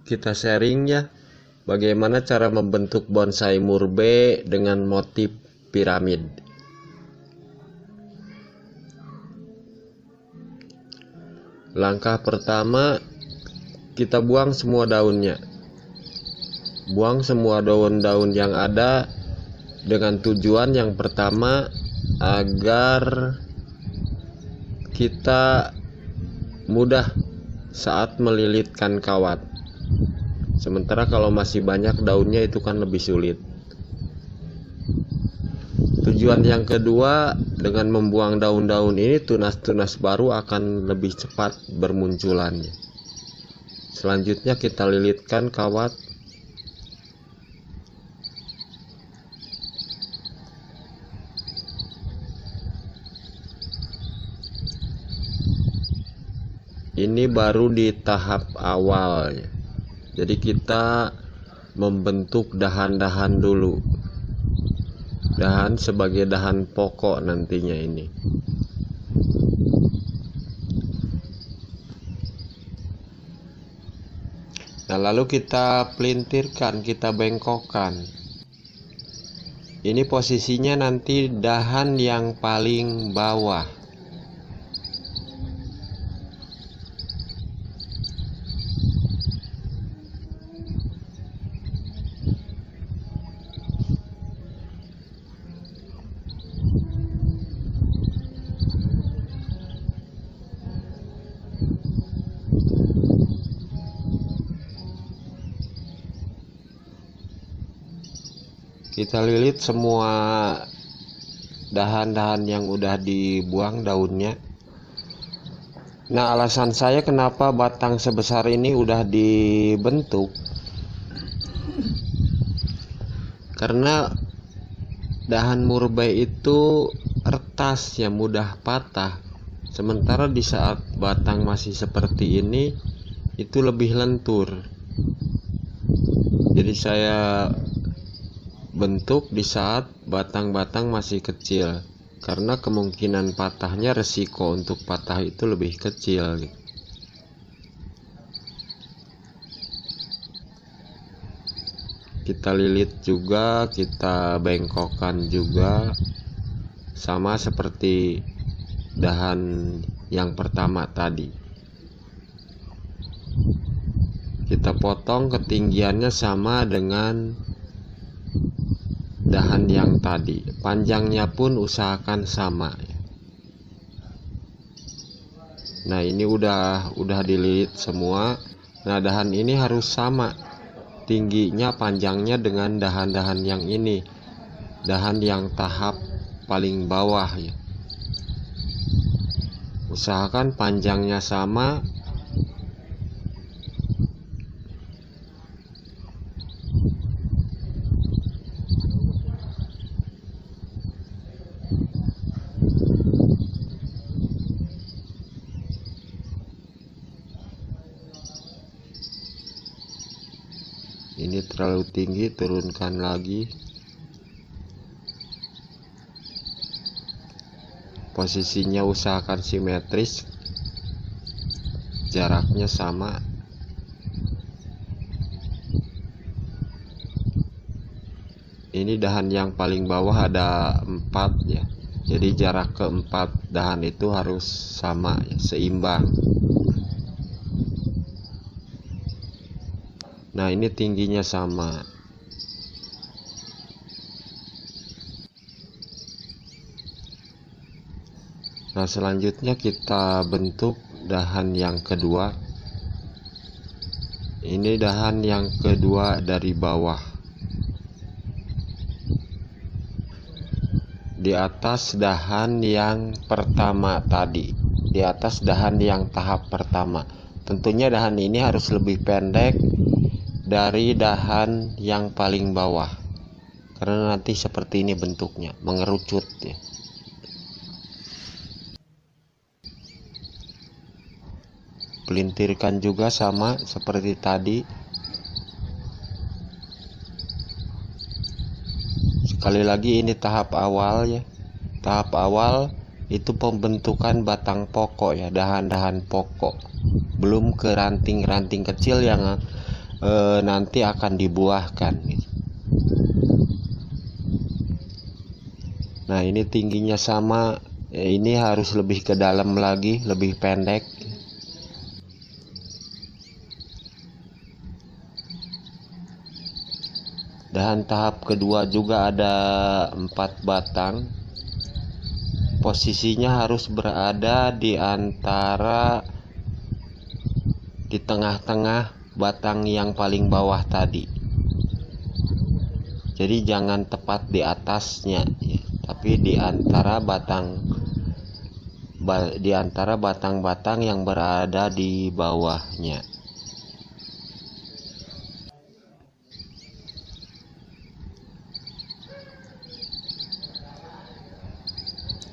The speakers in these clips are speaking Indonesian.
kita sharing ya, bagaimana cara membentuk bonsai murbei dengan motif piramid. Langkah pertama, kita buang semua daunnya. Buang semua daun-daun yang ada dengan tujuan yang pertama agar kita mudah saat melilitkan kawat. Sementara kalau masih banyak daunnya itu kan lebih sulit. Tujuan yang kedua, dengan membuang daun-daun ini tunas-tunas baru akan lebih cepat bermunculannya. Selanjutnya kita lilitkan kawat. Ini baru di tahap awal ya. Jadi kita membentuk dahan-dahan dulu. Dahan sebagai dahan pokok nantinya ini. Nah, lalu kita pelintirkan, kita bengkokkan. Ini posisinya nanti dahan yang paling bawah. Kita lilit semua dahan-dahan yang udah dibuang daunnya. Nah, alasan saya kenapa batang sebesar ini udah dibentuk, karena dahan murbei itu retas ya, mudah patah. Sementara di saat batang masih seperti ini itu lebih lentur. Jadi saya bentuk di saat batang-batang masih kecil, karena kemungkinan patahnya, resiko untuk patah itu lebih kecil gitu. Kita lilit juga, kita bengkokkan juga, sama seperti dahan yang pertama tadi. Kita potong ketinggiannya sama dengan dahan yang tadi, panjangnya pun usahakan sama. Nah, ini udah dililit semua. Nah, dahan ini harus sama tingginya, panjangnya dengan dahan-dahan yang ini, dahan yang tahap paling bawah ya. Usahakan panjangnya sama. Ini terlalu tinggi, turunkan lagi. Posisinya usahakan simetris, jaraknya sama. Ini dahan yang paling bawah ada 4 ya, jadi jarak ke 4 dahan itu harus sama ya, seimbang. Nah, ini tingginya sama. Nah, selanjutnya kita bentuk dahan yang kedua. Ini dahan yang kedua dari bawah. Di atas dahan yang pertama tadi. Di atas dahan yang tahap pertama. Tentunya dahan ini harus lebih pendek dari dahan yang paling bawah, karena nanti seperti ini bentuknya, mengerucut ya. Pelintirkan juga sama seperti tadi. Sekali lagi, ini tahap awal ya. Tahap awal itu pembentukan batang pokok ya, dahan-dahan pokok, belum ke ranting-ranting kecil yang nanti akan dibuahkan. Nah, ini tingginya sama, ini harus lebih ke dalam lagi, lebih pendek. Dahan tahap kedua juga ada 4 batang. Posisinya harus berada di tengah-tengah batang yang paling bawah tadi. Jadi jangan tepat di atasnya ya, tapi di antara batang-batang yang berada di bawahnya.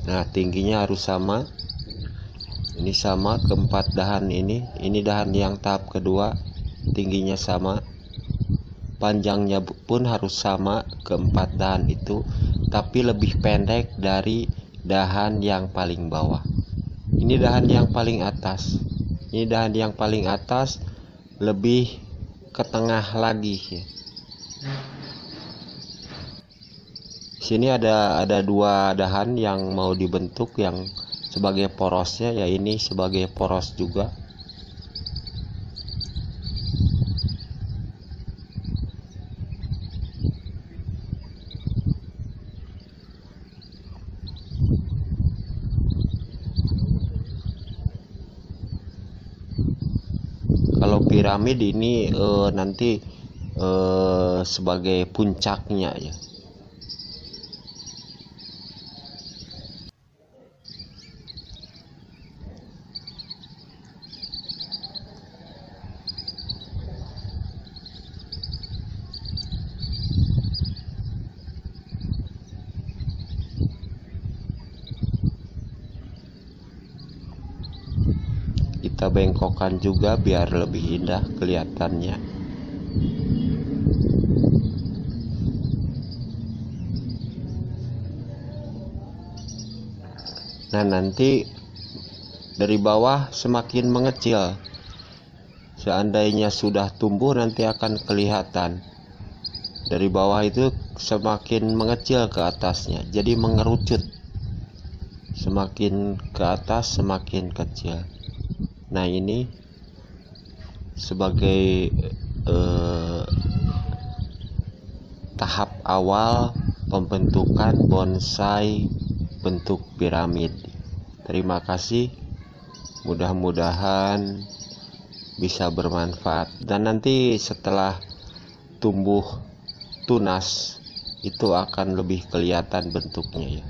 Nah, tingginya harus sama. Ini sama keempat dahan ini dahan yang tahap kedua, tingginya sama. Panjangnya pun harus sama keempat dahan itu, tapi lebih pendek dari dahan yang paling bawah. Ini dahan yang paling atas. Ini dahan yang paling atas lebih ke tengah lagi ya. Sini ada 2 dahan yang mau dibentuk yang sebagai porosnya, ya ini sebagai poros juga. Kalau piramid ini nanti sebagai puncaknya ya. Kita bengkokkan juga biar lebih indah kelihatannya. Nah, nanti dari bawah semakin mengecil. Seandainya sudah tumbuh nanti akan kelihatan. Dari bawah itu semakin mengecil ke atasnya, jadi mengerucut. Semakin ke atas semakin kecil. Nah, ini sebagai tahap awal pembentukan bonsai bentuk piramid. Terima kasih, mudah-mudahan bisa bermanfaat, dan nanti setelah tumbuh tunas itu akan lebih kelihatan bentuknya ya.